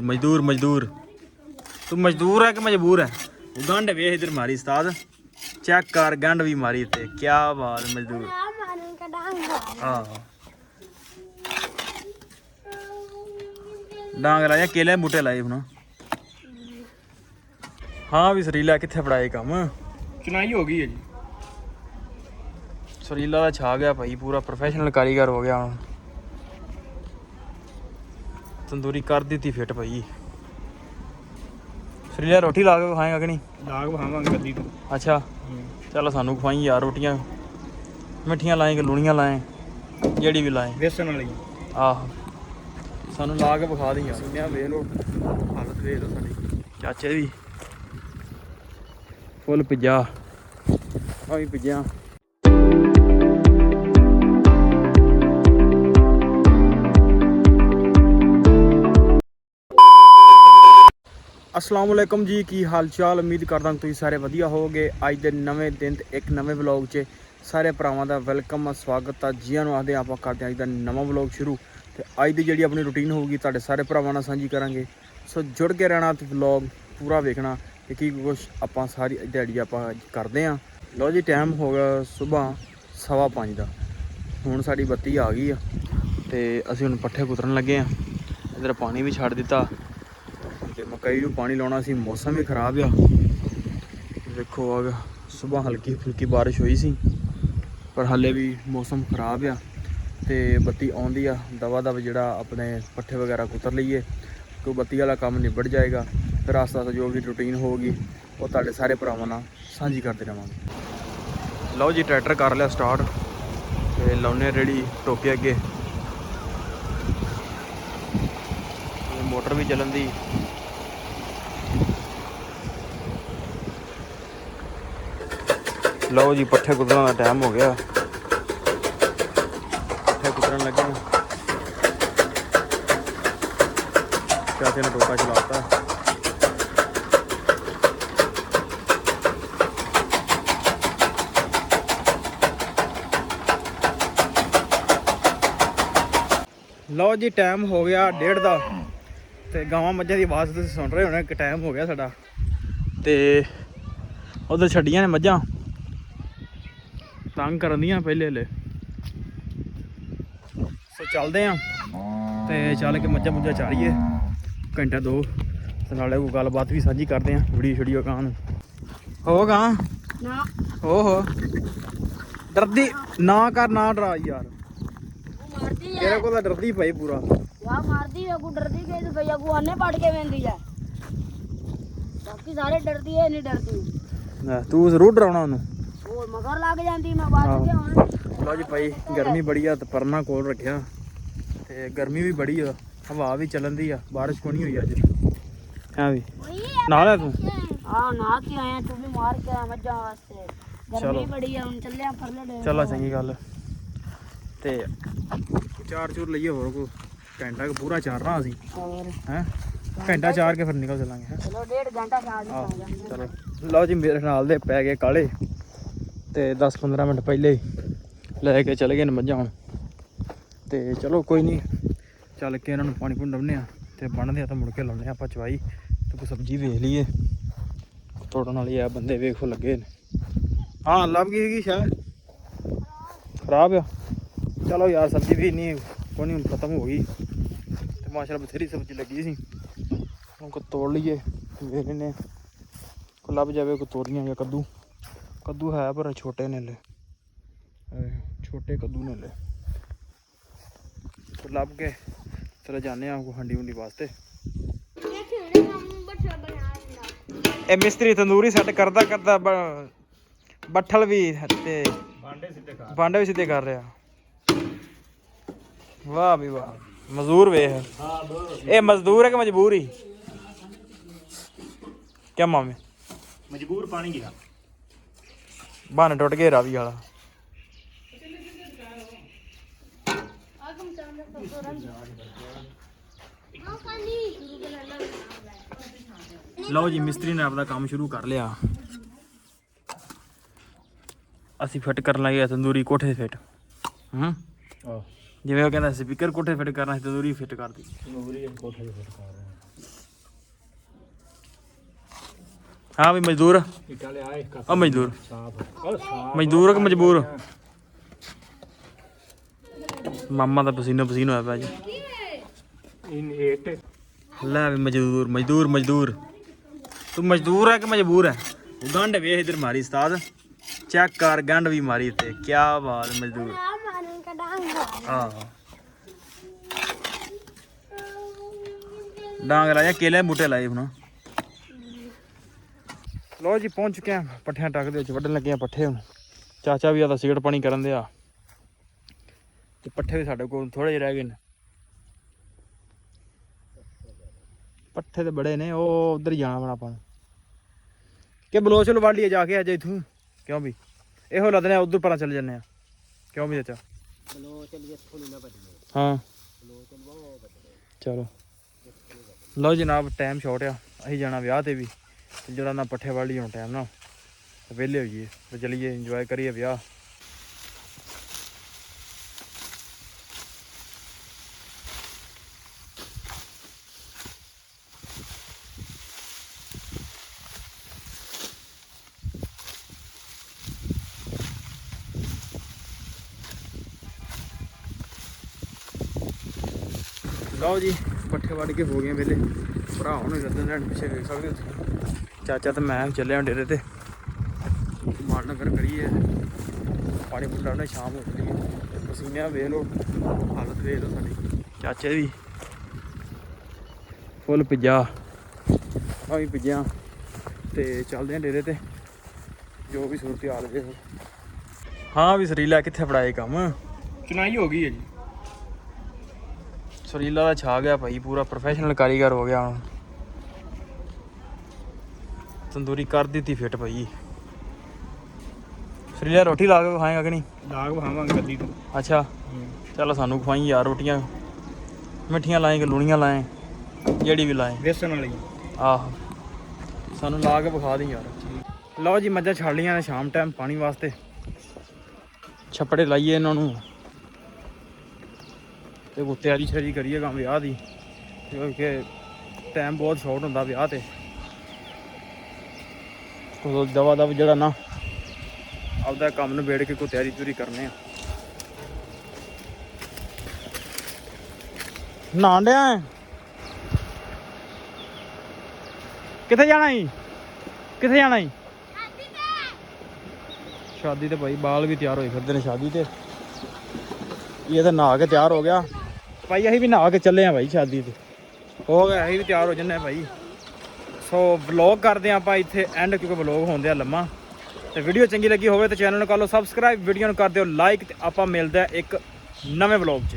मजदूर मजदूर तू मजदूर है कि मजबूर है। गंढ वेख इधर मारी उस्ताद, चेक कर गंढ भी मारी ते क्या बात मजदूर। हाँ डांग लाया केले बूटे लाए हुन। हाँ भी सरीला कित्थे फड़ाए कम चुनाई हो गई है जी। सरीला दा छा गया भाई, पूरा प्रोफेशनल कारीगर हो गया हुन। तंदूरी कर दी थी फिट भाई। सरीला रोटी ला के खाएगा कि नहीं? लाग भावांगे गद्दी तो। अच्छा चलो सानू खवाई यार रोटियां, मिठियां लाएं कि लूनियां लाएं, जेड़ी भी लाएं बेसन वाली आहो सानू ला के विखा दी यार। सुनिया वेख लो हालत वेख लो साडी चाचे दी फुल पिज्जा अभी पिज्जा। असलामुअलैकुम जी, की हाल चाल। उम्मीद करदा तुसीं सारे वधिया होवोगे। अज दे नवें दिन ते एक नवें व्लॉग च सारे भरावां दा वेलकम स्वागत है। जियां नूं आखदे आपां करदे अज दा नवां व्लॉग शुरू। ते अज दी जिहड़ी अपनी रूटीन होगी तुहाडे सारे भरावां नाल सांझी करांगे। सो जुड़ के रहना ते व्लॉग पूरा वेखना कि की कुछ आपां सारी दिहाड़ी आपां करदे आं। लो जी टाइम हो गया सुबह 5:15 दा। हुण साडी बत्ती आ गई आ ते असीं हुण पट्ठे कुतरन लगे आं। इधर पानी भी छड्ड दित्ता ते मकई नूं पानी लाउणा सी। मौसम भी खराब आ देखो, अग सुबह हल्की फुल्की बारिश हुई सी पर हाले भी मौसम खराब आ ते बत्ती आउंदी आ। दवा दव जिहड़ा अपने पट्ठे वगैरह कुतर लईए तो बत्ती वाला काम निबड़ जाएगा। फिर आस्ता आस्ता जो भी रूटीन होगी वो तुहाडे सारे भरावां नाल सांझी करते रहांगे। लो जी ट्रैक्टर कर लिया स्टार्ट ते लाउने रेड़ी टोके अगे। मोटर भी चलन दी। लो जी पट्ठे कुतरन का टाइम हो गया, पट्ठे कुतरन लगे। चाचे ने टोका चलाता। लो जी टाइम हो गया 1:30 का ते गावां मੱਝਾਂ की आवाज़ तुसीं सुन रहे होने कि टाइम हो गया साडा। ते उधर छड्डियां ने मੱਝਾਂ तंग करन दियां पहले हले। सो चलते हैं ते चल के मੱਝਾं मुझां चारिए घंटा दो ते नाले कोई गलबात भी सांझी करते हैं। वीडियो छड़ियो कां हो गां ना हो डरदी ना कर ना डरा यार, तेरे को तो डरदी पई पूरा यार मारदी है को डरदी के तो भैया को आने पड़ के वेंदी है। बाकी सारे डरदी है नहीं डरदी। तू जरूर डराउणा ओनू और मगर लग जांदी मैं बात के हुन। लो जी भाई गर्मी बड़ी आ ते परना कोल रखिया ते गर्मी भी बड़ी आ, हवा भी चलन दी आ। बारिश को नहीं हुई अज। हां भी ना ले तू। हां ना के आया तू भी मार के मजा वास्ते। चलो। गर्मी बड़ी है हुन चलिया फरले। चलो चंगी गल ते चार चूर लईए होर को घंटा के पूरा चारना असी और हैं। घंटा चार के फिर निकल चलांगे हैं। चलो 1.5 घंटा चार दिन चलो लो जी मेरे नाल दे पै गए काले ते 10-15 मिनट पहले ही लैके चले गए न मੱਝਾਂ हुण। ते चलो कोई नहीं चल के इन्होंने पानी पुनी डवने ते बन्नदे तो मुड़ के लाउने आपां चवाई ते कोई सब्जी वेख लीए तोड़न वाली है। बंदे वेखो लगे ने। हाँ लभ गई शायद खराब आ। चलो यार सब्जी भी नहीं कोई नहीं खत्म हो गई ते माशाल्लाह बथेरी सब्जी लगी सी। उनको तोड़ लीए वेख लेने को लभ जाए कोई तोरियां या कद्दू। कद्दू है पर छोटे ने ले, छोटे कद्दू ने ले तो लभ के चले जाने आपको हंडी हुंडी वास्ते। ए मिस्त्री तंदूरी सेट करदा करदा बट्ठल भी ते भांडे भी सीधे कर रहा। वाह भी वाह मजदूर वेख। ए मजदूर है कि मजबूर ही क्या मामे? मजबूर पानी गया बहाने टुट गए रावी वाला। लो जी मिस्त्री ने अपना काम शुरू कर लिया। असी फिट कर लगे तंदूरी कोठे फिट। जिवें वो कहता स्पीकर कोठे फिट करना तंदूरी फिट कर दी। ਹਾਂ ਵੀ ਮਜ਼ਦੂਰ ਇੱਟਾਂ ਲਿਆ ਇੱਕ ਆ ਮਜ਼ਦੂਰ ਸਾਫ ਉਹ ਸਾਫ ਮਜ਼ਦੂਰ ਕਿ ਮਜਬੂਰ ਮਾਮਾ ਦਾ ਪਸੀਨੋ ਪਸੀਨ ਹੋਇਆ ਪਿਆ ਜੀ ਇਨ ਇੱਟ ਲੈ ਵੀ ਮਜ਼ਦੂਰ ਮਜ਼ਦੂਰ ਮਜ਼ਦੂਰ ਤੂੰ ਮਜ਼ਦੂਰ ਹੈ ਕਿ ਮਜਬੂਰ ਹੈ ਗੰਢ ਵੇਖ ਇਧਰ ਮਾਰੀ ਉਸਤਾਦ ਚੈੱਕ ਕਰ ਗੰਢ ਵੀ ਮਾਰੀ ਤੇ ਕੀ ਬਾਤ ਮਜ਼ਦੂਰ ਆਹ ਡਾਂਗ ਲਾਇਆ ਕੇਲੇ ਬੂਟੇ ਲਾਏ ਹੁਣ ਲੋ ਜੀ ਪਹੁੰਚ ਚੁੱਕੇ ਆ ਪੱਠਿਆਂ ਟੱਕ ਦੇ ਵਿੱਚ ਵੱਢਣ ਲੱਗੇ ਆ ਪੱਠੇ ਹੁਣ ਚਾਚਾ ਵੀ ਆਦਾ ਸਿਗਰਟ ਪਾਣੀ ਕਰਨ ਦੇ ਆ ਤੇ ਪੱਠੇ ਵੀ ਸਾਡੇ ਕੋਲ ਥੋੜੇ ਜਿਹੇ ਰਹਿ ਗਏ ਨੇ ਪੱਠੇ ਤੇ ਬੜੇ ਨੇ ਉਹ ਉਧਰ ਜਾਣਾ ਬਣਾ ਆਪਾਂ ਕਿ ਬਲੋਚਲ ਵੱਢ ਲਈਏ ਜਾ ਕੇ ਅੱਜ ਇਥੋਂ ਕਿਉਂ ਵੀ ਇਹੋ ਲੱਦਨੇ ਉਧਰ ਪਰਾਂ ਚਲੇ ਜੰਨੇ ਆ ਕਿਉਂ ਵੀ ਚਾਚਾ ਹਾਂ ਚਲੋ ਲਓ ਜਨਾਬ ਟਾਈਮ ਸ਼ਾਰਟ ਆ ਅਸੀਂ ਜਾਣਾ ਵਿਆਹ ਤੇ ਵੀ ਤੇ ਜਿਹੜਾ ਨਾ ਪੱਠੇ ਵੱਢ ਲਈ ਹੁਣ ਟਾਈਮ ਨਾ ਵਿਹਲੇ ਹੋਈਏ ਤੇ ਚਲੀਏ ਇੰਜੋਏ ਕਰੀਏ ਵਿਆਹ ਲਓ ਜੀ ਪੱਠੇ ਵੱਢ ਕੇ ਹੋ ਗਏ ਵੇਲੇ ਭਰਾ ਹੁਣ ਲੱਦਣ ਲੈਣ ਪਿੱਛੇ ਵੇਖ ਸਕਦੇ ਹੋ ਤੁਸੀਂ ਚਾਚਾ ਤੇ ਮੈਂ ਚੱਲੇ ਹਾਂ ਡੇਰੇ ਤੇ ਮਾਲ ਨਗਰ ਕਰੀਏ ਪਾਣੀ ਪੁੱਟਾ ਉਹਨੇ ਸ਼ਾਮ ਹੋ ਗਈ ਪਸੀਨੇ ਵੇਖ ਲਓ ਹਾਲਤ ਵੇਖ ਲਓ ਸਾਡੀ ਚਾਚੇ ਦੀ ਫੁੱਲ ਭਿੱਜਾ ਮੈਂ ਵੀ ਭਿੱਜਿਆ ਤੇ ਚੱਲਦੇ ਹਾਂ ਡੇਰੇ ਤੇ ਜੋ ਵੀ ਸੂਰਤ ਹਾਲ ਵੇਖ ਹਾਂ ਵੀ ਸਰੀਲਾ ਕਿੱਥੇ ਫੜਾਏ ਕੰਮ ਚੁਨਾਈ ਹੋ ਗਈ ਹੈ ਜੀ ਸਰੀਲਾ ਦਾ ਛਾ ਗਿਆ ਭਾਈ ਪੂਰਾ ਪ੍ਰੋਫੈਸ਼ਨਲ ਕਾਰੀਗਰ ਹੋ ਗਿਆ ਹੁਣ ਤੰਦੂਰੀ ਕਰ ਦਿੱਤੀ ਫਿੱਟ ਭਾਈ ਸਰੀਲਾ ਰੋਟੀ ਲਾ ਕੇ ਖਾਏਗਾ ਕਿ ਨਹੀਂ ਲਾਗ ਵਹਾਵਾਂਗੇ ਗੱਦੀ ਤੋਂ ਅੱਛਾ ਚਲੋ ਸਾਨੂੰ ਖਵਾਈ ਯਾਰ ਰੋਟੀਆਂ ਮਿੱਠੀਆਂ ਲਾਏ ਕਿ ਲੂਣੀਆਂ ਲਾਏ ਜਿਹੜੀ ਵੀ ਲਾਏ ਵੇਸਣ ਵਾਲੀ ਆਹੋ ਸਾਨੂੰ ਲਾ ਕੇ ਵਿਖਾ ਦੇ ਯਾਰ ਲਓ ਜੀ ਮੱਝਾਂ ਛੱਡ ਲਈਆਂ ਨੇ ਸ਼ਾਮ ਟਾਈਮ ਪਾਣੀ ਵਾਸਤੇ ਛੱਪੜੇ ਲਾਈਏ ਇਹਨਾਂ ਨੂੰ ਤੇ ਕੋ ਤਿਆਰੀ ਸ਼ਰੀ ਕਰੀਏ ਕੰਮ ਵਿਆਹ ਦੀ ਕਿਉਂਕਿ ਟਾਈਮ ਬਹੁਤ ਸ਼ਾਰਟ ਹੁੰਦਾ ਵਿਆਹ ਤੇ ਕੋ ਦਵਾ ਦਵ ਜਿਹੜਾ ਨਾ ਆਪਦਾ ਕੰਮ ਨੂੰ ਵੇੜ ਕੇ ਕੋਈ ਤਿਆਰੀ ਤੁਰੀ ਕਰਨੇ ਆ ਨਹਾਣ ਡਿਆ ਕਿੱਥੇ ਜਾਣਾ ਈ ਕਿੱਥੇ ਜਾਣਾ ਈ ਸ਼ਾਦੀ ਤੇ ਭਾਈ ਬਾਲ ਵੀ ਤਿਆਰ ਹੋਏ ਫਿਰਦੇ ਨੇ ਸ਼ਾਦੀ ਤੇ ਇਹ ਤਾਂ ਨਹਾ ਕੇ ਤਿਆਰ ਹੋ ਗਿਆ ਭਾਈ ਅਸੀਂ ਵੀ ਨਹਾ ਕੇ ਚੱਲੇ ਆ ਭਾਈ ਸ਼ਾਦੀ ਤੇ ਹੋ ਗਿਆ ਅਸੀਂ ਵੀ ਤਿਆਰ ਹੋ ਜੰਨੇ ਭਾਈ ਸੋ ਵਲੌਗ ਕਰਦੇ ਆ ਆਪਾਂ ਇੱਥੇ ਐਂਡ ਕਿਉਂਕਿ ਵਲੌਗ ਹੁੰਦੇ ਆ ਲੰਮਾ ਤੇ ਵੀਡੀਓ ਚੰਗੀ ਲੱਗੀ ਹੋਵੇ ਤਾਂ ਚੈਨਲ ਨੂੰ ਕਰ ਲਓ ਸਬਸਕ੍ਰਾਈਬ ਵੀਡੀਓ ਨੂੰ ਕਰ ਦਿਓ ਲਾਈਕ ਤੇ ਆਪਾਂ ਮਿਲਦੇ ਆ ਇੱਕ ਨਵੇਂ ਵਲੌਗ 'ਚ